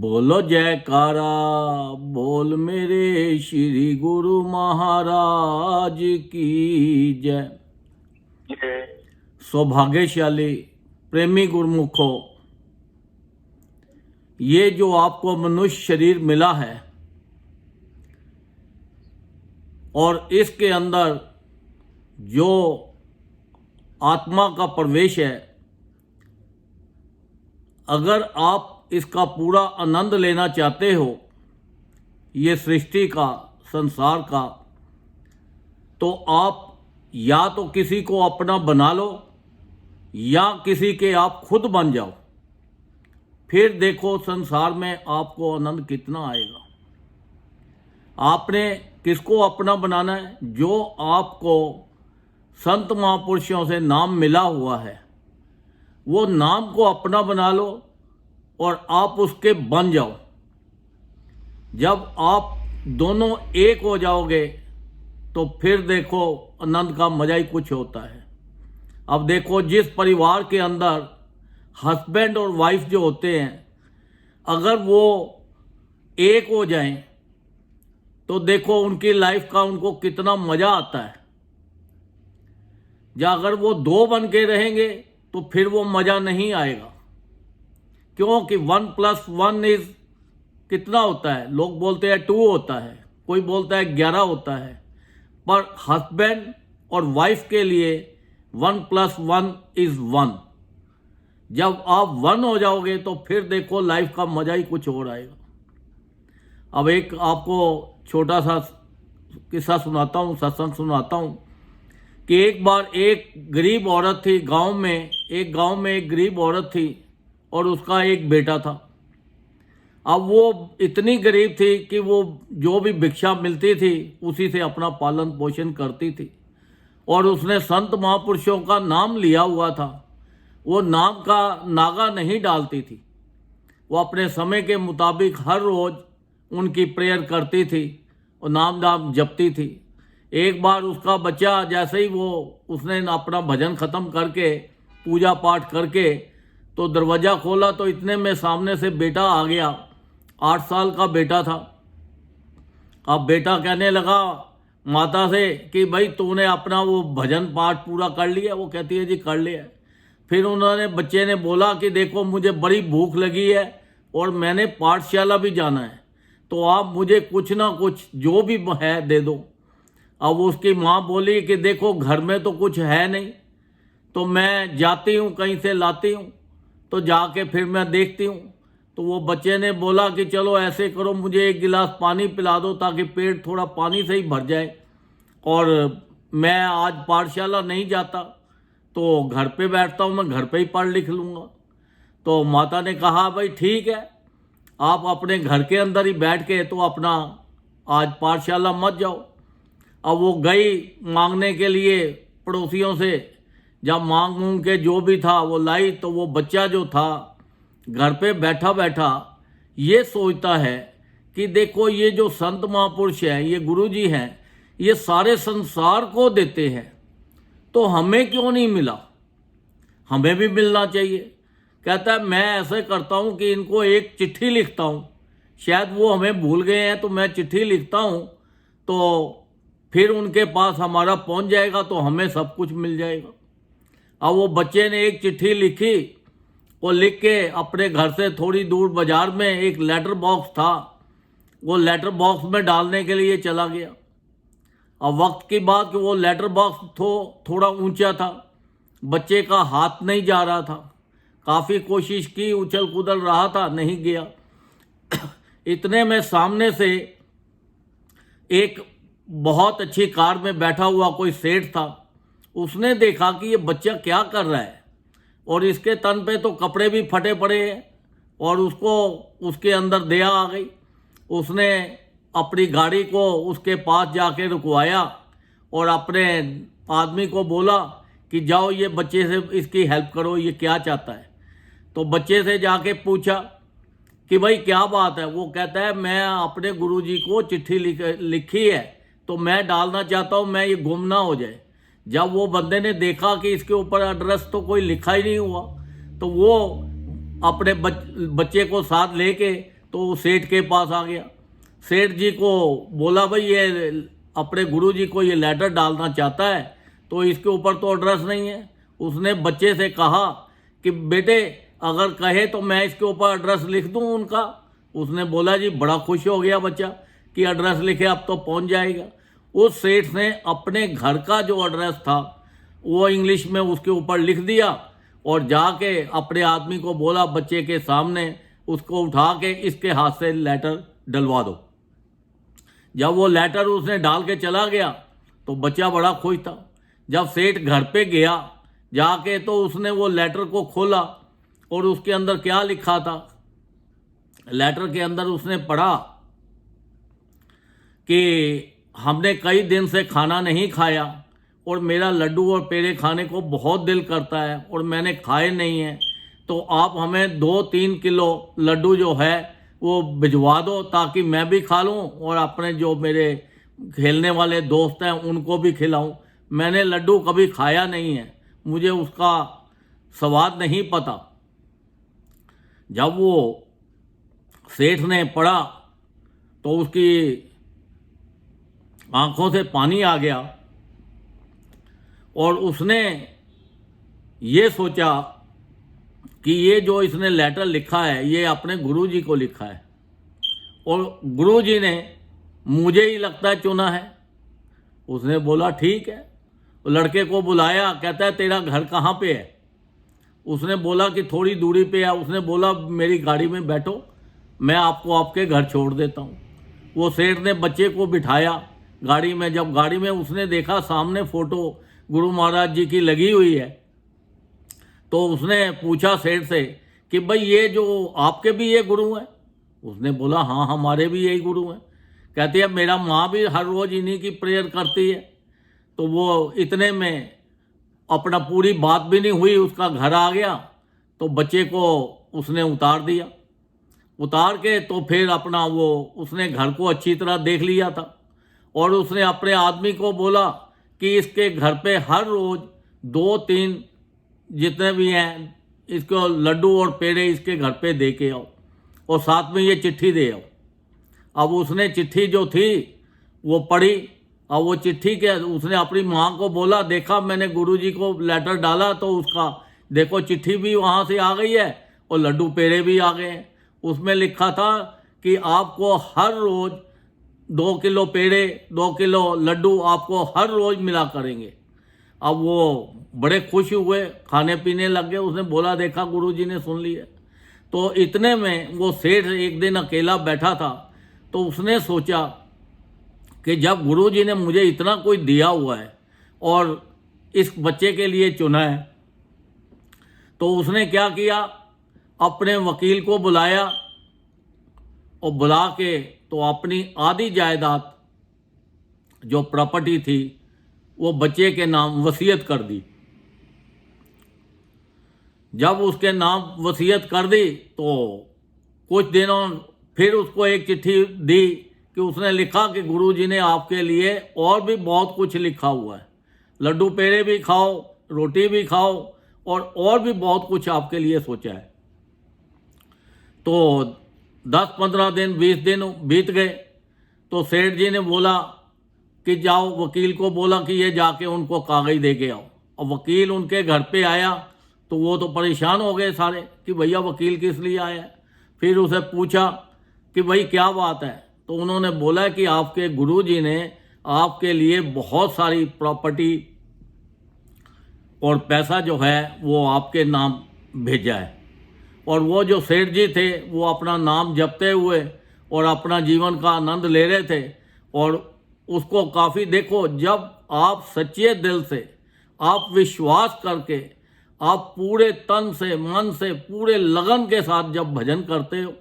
बोलो जयकारा बोल मेरे श्री गुरु महाराज की जय। सौभाग्यशाली प्रेमी गुरुमुखो, ये जो आपको मनुष्य शरीर मिला है और इसके अंदर जो आत्मा का प्रवेश है, अगर आप इसका पूरा आनंद लेना चाहते हो, ये सृष्टि का, संसार का, तो आप या तो किसी को अपना बना लो या किसी के आप खुद बन जाओ। फिर देखो संसार में आपको आनंद कितना आएगा। आपने किसको अपना बनाना है? जो आपको संत महापुरुषों से नाम मिला हुआ है, वो नाम को अपना बना लो और आप उसके बन जाओ। जब आप दोनों एक हो जाओगे तो फिर देखो आनंद का मजा ही कुछ होता है। अब देखो, जिस परिवार के अंदर हस्बैंड और वाइफ जो होते हैं, अगर वो एक हो जाएं तो देखो उनकी लाइफ का उनको कितना मजा आता है। या अगर वो दो बन के रहेंगे तो फिर वो मजा नहीं आएगा, क्योंकि 1 + 1 इज कितना होता है? लोग बोलते हैं 2 होता है, कोई बोलता है 11 होता है, पर हस्बैंड और वाइफ के लिए 1 + 1 इज 1। जब आप 1 हो जाओगे तो फिर देखो लाइफ का मजा ही कुछ और आएगा। अब एक आपको छोटा सा किस्सा सुनाता हूँ, सत्संग सुनाता हूँ कि एक बार एक गरीब औरत थी गांव में। एक गांव में एक गरीब औरत थी और उसका एक बेटा था। अब वो इतनी गरीब थी कि वो जो भी भिक्षा मिलती थी उसी से अपना पालन पोषण करती थी, और उसने संत महापुरुषों का नाम लिया हुआ था। वो नाम का नागा नहीं डालती थी, वो अपने समय के मुताबिक हर रोज़ उनकी प्रेयर करती थी और नाम जपती थी। एक बार उसका बच्चा, जैसे ही उसने अपना भजन ख़त्म करके पूजा पाठ करके तो दरवाज़ा खोला तो इतने में सामने से बेटा आ गया। 8 साल का बेटा था। अब बेटा कहने लगा माता से कि भाई तूने अपना वो भजन पाठ पूरा कर लिया? वो कहती है जी कर लिया। फिर बच्चे ने बोला कि देखो मुझे बड़ी भूख लगी है और मैंने पाठशाला भी जाना है, तो आप मुझे कुछ ना कुछ जो भी है दे दो। अब उसकी माँ बोली कि देखो घर में तो कुछ है नहीं, तो मैं जाती हूँ कहीं से लाती हूँ, तो जाके फिर मैं देखती हूँ। तो वो बच्चे ने बोला कि चलो ऐसे करो, मुझे 1 गिलास पानी पिला दो ताकि पेट थोड़ा पानी से ही भर जाए, और मैं आज पाठशाला नहीं जाता तो घर पे बैठता हूँ, मैं घर पे ही पढ़ लिख लूँगा। तो माता ने कहा भाई ठीक है, आप अपने घर के अंदर ही बैठ के तो अपना आज पाठशाला मत जाओ। अब वो गई मांगने के लिए पड़ोसियों से। जब मांग के जो भी था वो लाई, तो वो बच्चा जो था घर पे बैठा बैठा ये सोचता है कि देखो ये जो संत महापुरुष हैं, ये गुरु जी हैं, ये सारे संसार को देते हैं, तो हमें क्यों नहीं मिला? हमें भी मिलना चाहिए। कहता है मैं ऐसे करता हूँ कि इनको एक चिट्ठी लिखता हूँ, शायद वो हमें भूल गए हैं, तो मैं चिट्ठी लिखता हूँ तो फिर उनके पास हमारा पहुँच जाएगा, तो हमें सब कुछ मिल जाएगा। अब वो बच्चे ने एक चिट्ठी लिखी और लिख के अपने घर से थोड़ी दूर बाजार में एक लेटर बॉक्स था, वो लेटर बॉक्स में डालने के लिए चला गया। अब वक्त की बात कि वो लेटर बॉक्स थोड़ा ऊंचा था, बच्चे का हाथ नहीं जा रहा था, काफ़ी कोशिश की, उछल कूदल रहा था, नहीं गया। इतने में सामने से एक बहुत अच्छी कार में बैठा हुआ कोई सेठ था। उसने देखा कि ये बच्चा क्या कर रहा है, और इसके तन पे तो कपड़े भी फटे पड़े हैं, और उसको उसके अंदर दया आ गई। उसने अपनी गाड़ी को उसके पास जाके रुकवाया और अपने आदमी को बोला कि जाओ ये बच्चे से इसकी हेल्प करो, ये क्या चाहता है। तो बच्चे से जाके पूछा कि भाई क्या बात है। वो कहता है मैं अपने गुरुजी को चिट्ठी लिखी है, तो मैं डालना चाहता हूँ, मैं ये गुम ना हो जाए। जब वो बंदे ने देखा कि इसके ऊपर एड्रेस तो कोई लिखा ही नहीं हुआ, तो वो अपने बच्चे को साथ लेके तो सेठ के पास आ गया। सेठ जी को बोला भाई ये अपने गुरुजी को ये लेटर डालना चाहता है, तो इसके ऊपर तो एड्रेस नहीं है। उसने बच्चे से कहा कि बेटे अगर कहे तो मैं इसके ऊपर एड्रेस लिख दूं उनका। उसने बोला जी, बड़ा खुश हो गया बच्चा कि एड्रेस लिखे, अब तो पहुंच जाएगा। उस सेठ ने अपने घर का जो एड्रेस था वो इंग्लिश में उसके ऊपर लिख दिया और जाके अपने आदमी को बोला बच्चे के सामने, उसको उठा के इसके हाथ से लेटर डलवा दो। जब वो लेटर उसने डाल के चला गया तो बच्चा बड़ा खुश था। जब सेठ घर पे गया जाके तो उसने वो लेटर को खोला और उसके अंदर क्या लिखा था। लेटर के अंदर उसने पढ़ा कि हमने कई दिन से खाना नहीं खाया और मेरा लड्डू और पेड़े खाने को बहुत दिल करता है और मैंने खाए नहीं हैं, तो आप हमें 2-3 किलो लड्डू जो है वो भिजवा दो ताकि मैं भी खा लूँ और अपने जो मेरे खेलने वाले दोस्त हैं उनको भी खिलाऊं। मैंने लड्डू कभी खाया नहीं है, मुझे उसका स्वाद नहीं पता। जब वो सेठ ने पढ़ा तो उसकी आंखों से पानी आ गया और उसने ये सोचा कि ये जो इसने लेटर लिखा है ये अपने गुरुजी को लिखा है और गुरुजी ने मुझे ही लगता है चुना है। उसने बोला ठीक है। लड़के को बुलाया, कहता है तेरा घर कहाँ पे है। उसने बोला कि थोड़ी दूरी पे है। उसने बोला मेरी गाड़ी में बैठो, मैं आपको आपके घर छोड़ देता हूँ। वो सेठ ने बच्चे को बिठाया गाड़ी में। जब गाड़ी में उसने देखा सामने फ़ोटो गुरु महाराज जी की लगी हुई है, तो उसने पूछा सेठ से कि भाई ये जो आपके भी ये गुरु हैं। उसने बोला हाँ हमारे भी यही गुरु हैं। कहती है मेरा माँ भी हर रोज़ इन्हीं की प्रेयर करती है। तो वो इतने में अपना पूरी बात भी नहीं हुई, उसका घर आ गया तो बच्चे को उसने उतार दिया। उतार के तो फिर अपना वो उसने घर को अच्छी तरह देख लिया था और उसने अपने आदमी को बोला कि इसके घर पे हर रोज़ 2-3 जितने भी हैं इसको लड्डू और पेड़े इसके घर पे दे के आओ और साथ में ये चिट्ठी दे आओ। अब उसने चिट्ठी जो थी वो पढ़ी और वो चिट्ठी के उसने अपनी माँ को बोला देखा मैंने गुरुजी को लेटर डाला तो उसका देखो चिट्ठी भी वहाँ से आ गई है और लड्डू पेड़े भी आ गए हैं। उसमें लिखा था कि आपको हर रोज़ 2 किलो पेड़े 2 किलो लड्डू आपको हर रोज़ मिला करेंगे। अब वो बड़े खुश हुए, खाने पीने लग गए। उसने बोला देखा गुरुजी ने सुन लिया। तो इतने में वो सेठ एक दिन अकेला बैठा था तो उसने सोचा कि जब गुरुजी ने मुझे इतना कुछ दिया हुआ है और इस बच्चे के लिए चुना है, तो उसने क्या किया, अपने वकील को बुलाया और बुला के तो अपनी आधी जायदाद जो प्रॉपर्टी थी वो बच्चे के नाम वसीयत कर दी। जब उसके नाम वसीयत कर दी तो कुछ दिनों फिर उसको एक चिट्ठी दी कि उसने लिखा कि गुरुजी ने आपके लिए और भी बहुत कुछ लिखा हुआ है, लड्डू पेड़े भी खाओ, रोटी भी खाओ और भी बहुत कुछ आपके लिए सोचा है। तो 10-15 दिन 20 दिन बीत गए तो सेठ जी ने बोला कि जाओ, वकील को बोला कि ये जाके उनको कागज दे के आओ। और वकील उनके घर पे आया तो वो तो परेशान हो गए सारे कि भैया वकील किस लिए आया है। फिर उसे पूछा कि भाई क्या बात है, तो उन्होंने बोला कि आपके गुरुजी ने आपके लिए बहुत सारी प्रॉपर्टी और पैसा जो है वो आपके नाम भेजा है। और वो जो सेठ जी थे वो अपना नाम जपते हुए और अपना जीवन का आनंद ले रहे थे। और उसको काफ़ी देखो, जब आप सच्चे दिल से आप विश्वास करके आप पूरे तन से मन से पूरे लगन के साथ जब भजन करते हो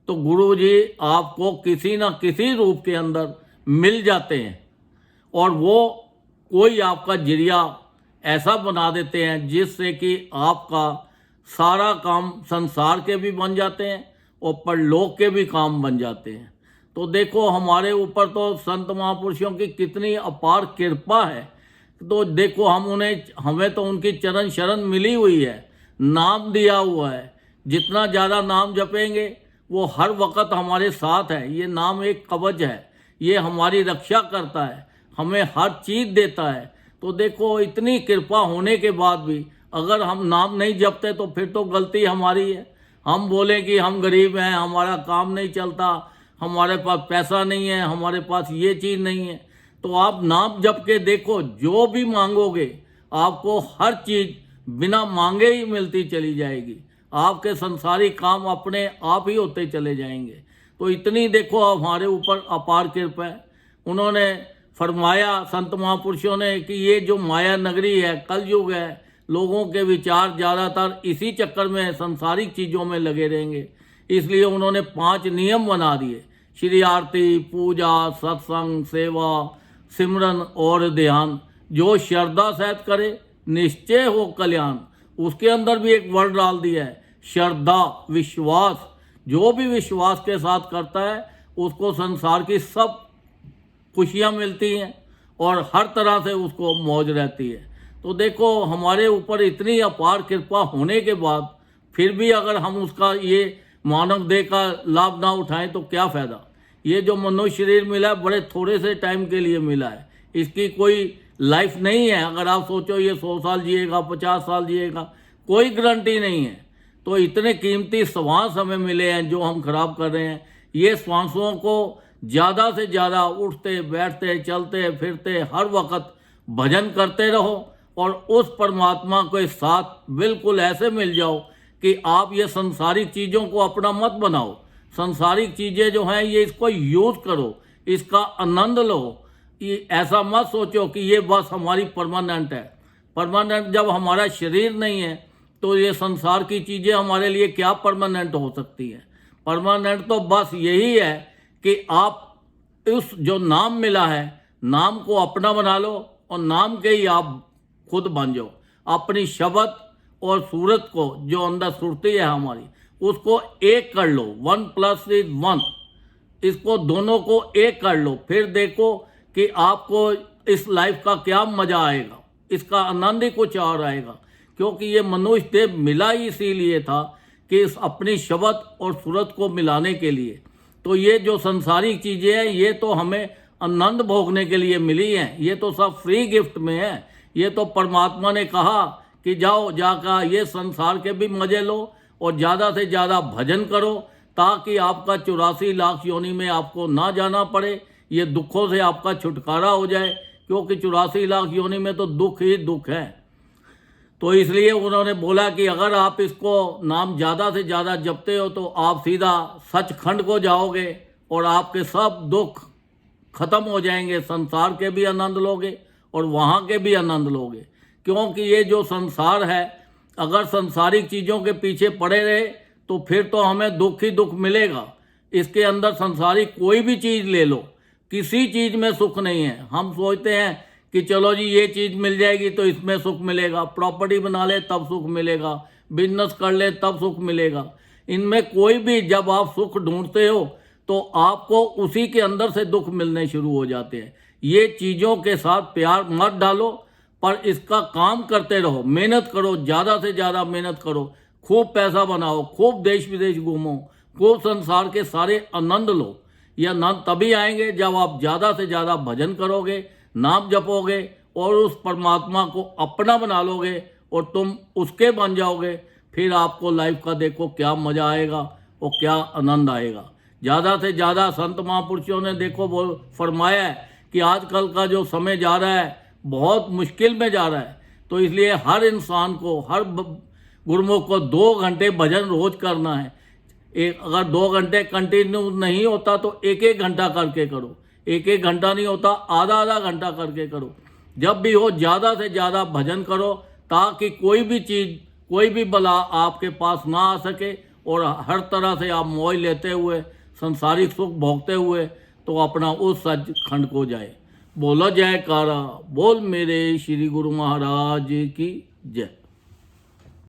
तो गुरुजी आपको किसी न किसी रूप के अंदर मिल जाते हैं और वो कोई आपका जरिया ऐसा बना देते हैं जिससे कि आपका सारा काम संसार के भी बन जाते हैं और परलोक के भी काम बन जाते हैं। तो देखो हमारे ऊपर तो संत महापुरुषों की कितनी अपार कृपा है। तो देखो हमें तो उनकी चरण शरण मिली हुई है, नाम दिया हुआ है। जितना ज़्यादा नाम जपेंगे वो हर वक्त हमारे साथ है। ये नाम एक कवच है, ये हमारी रक्षा करता है, हमें हर चीज़ देता है। तो देखो, इतनी कृपा होने के बाद भी अगर हम नाम नहीं जपते तो फिर तो गलती हमारी है। हम बोलें कि हम गरीब हैं, हमारा काम नहीं चलता, हमारे पास पैसा नहीं है, हमारे पास ये चीज़ नहीं है, तो आप नाम जप के देखो, जो भी मांगोगे आपको हर चीज़ बिना मांगे ही मिलती चली जाएगी। आपके संसारिक काम अपने आप ही होते चले जाएंगे। तो इतनी देखो हमारे ऊपर अपार कृपा है। उन्होंने फरमाया, संत महापुरुषों ने, कि ये जो माया नगरी है, कलयुग है, लोगों के विचार ज़्यादातर इसी चक्कर में संसारिक चीज़ों में लगे रहेंगे। इसलिए उन्होंने 5 नियम बना दिए: श्री आरती, पूजा, सत्संग, सेवा, सिमरन और ध्यान। जो श्रद्धा सहित करे निश्चय हो कल्याण। उसके अंदर भी एक वर्ड डाल दिया है, श्रद्धा, विश्वास। जो भी विश्वास के साथ करता है उसको संसार की सब खुशियाँ मिलती हैं और हर तरह से उसको मौज रहती है। तो देखो, हमारे ऊपर इतनी अपार कृपा होने के बाद फिर भी अगर हम उसका ये मानव देह का लाभ ना उठाएं तो क्या फ़ायदा। ये जो मनुष्य शरीर मिला है बड़े थोड़े से टाइम के लिए मिला है, इसकी कोई लाइफ नहीं है। अगर आप सोचो ये 100 साल जिएगा, 50 साल जिएगा, कोई गारंटी नहीं है। तो इतने कीमती श्वास हमें मिले हैं जो हम खराब कर रहे हैं। ये श्वासों को ज़्यादा से ज़्यादा उठते बैठते चलते फिरते हर वक्त भजन करते रहो और उस परमात्मा के साथ बिल्कुल ऐसे मिल जाओ कि आप ये संसारिक चीज़ों को अपना मत बनाओ। संसारिक चीज़ें जो हैं ये इसको यूज़ करो, इसका आनंद लो। ये ऐसा मत सोचो कि ये बस हमारी परमानेंट है। परमानेंट जब हमारा शरीर नहीं है तो ये संसार की चीज़ें हमारे लिए क्या परमानेंट हो सकती हैं। परमानेंट तो बस यही है कि आप उस जो नाम मिला है, नाम को अपना बना लो और नाम के ही आप खुद बन जाओ। अपनी शब्द और सूरत को, जो अंदर सुरती है हमारी, उसको एक कर लो। 1 + 1, इसको दोनों को एक कर लो। फिर देखो कि आपको इस लाइफ का क्या मज़ा आएगा, इसका आनंद ही कुछ और आएगा। क्योंकि ये मनुष्य देह मिला ही इसीलिए था कि इस अपनी शब्द और सूरत को मिलाने के लिए। तो ये जो संसारिक चीज़ें हैं ये तो हमें आनंद भोगने के लिए मिली हैं, ये तो सब फ्री गिफ्ट में है। ये तो परमात्मा ने कहा कि जाओ जाकर ये संसार के भी मज़े लो और ज़्यादा से ज़्यादा भजन करो, ताकि आपका 84 लाख योनि में आपको ना जाना पड़े, ये दुखों से आपका छुटकारा हो जाए। क्योंकि 84 लाख योनि में तो दुख ही दुख है। तो इसलिए उन्होंने बोला कि अगर आप इसको नाम ज़्यादा से ज़्यादा जपते हो तो आप सीधा सचखंड को जाओगे और आपके सब दुख खत्म हो जाएंगे। संसार के भी आनंद लोगे और वहाँ के भी आनंद लोगे। क्योंकि ये जो संसार है, अगर संसारिक चीज़ों के पीछे पड़े रहे तो फिर तो हमें दुख ही दुख मिलेगा। इसके अंदर संसारिक कोई भी चीज़ ले लो, किसी चीज़ में सुख नहीं है। हम सोचते हैं कि चलो जी ये चीज़ मिल जाएगी तो इसमें सुख मिलेगा, प्रॉपर्टी बना ले तब सुख मिलेगा, बिजनेस कर ले तब सुख मिलेगा। इनमें कोई भी, जब आप सुख ढूंढते हो तो आपको उसी के अंदर से दुख मिलने शुरू हो जाते हैं। ये चीज़ों के साथ प्यार मत डालो, पर इसका काम करते रहो, मेहनत करो, ज़्यादा से ज़्यादा मेहनत करो, खूब पैसा बनाओ, खूब देश विदेश घूमो, खूब संसार के सारे आनंद लो। यह आनंद तभी आएंगे जब आप ज़्यादा से ज़्यादा भजन करोगे, नाम जपोगे और उस परमात्मा को अपना बना लोगे और तुम उसके बन जाओगे। फिर आपको लाइफ का देखो क्या मज़ा आएगा और क्या आनंद आएगा। ज़्यादा से ज़्यादा संत महापुरुषों ने देखो वो फरमाया है कि आजकल का जो समय जा रहा है बहुत मुश्किल में जा रहा है। तो इसलिए हर इंसान को, हर गुरुमुख को 2 घंटे भजन रोज करना है। अगर 2 घंटे कंटिन्यू नहीं होता तो 1-1 घंटा करके करो, 1-1 घंटा नहीं होता आधा-आधा घंटा करके करो। जब भी हो ज़्यादा से ज़्यादा भजन करो, ताकि कोई भी चीज़, कोई भी बला आपके पास ना आ सके और हर तरह से आप मौज लेते हुए, संसारिक सुख भोगते हुए तो अपना उस सचखंड को जाए। बोलो जयकारा, बोल मेरे श्री गुरु महाराज की जय।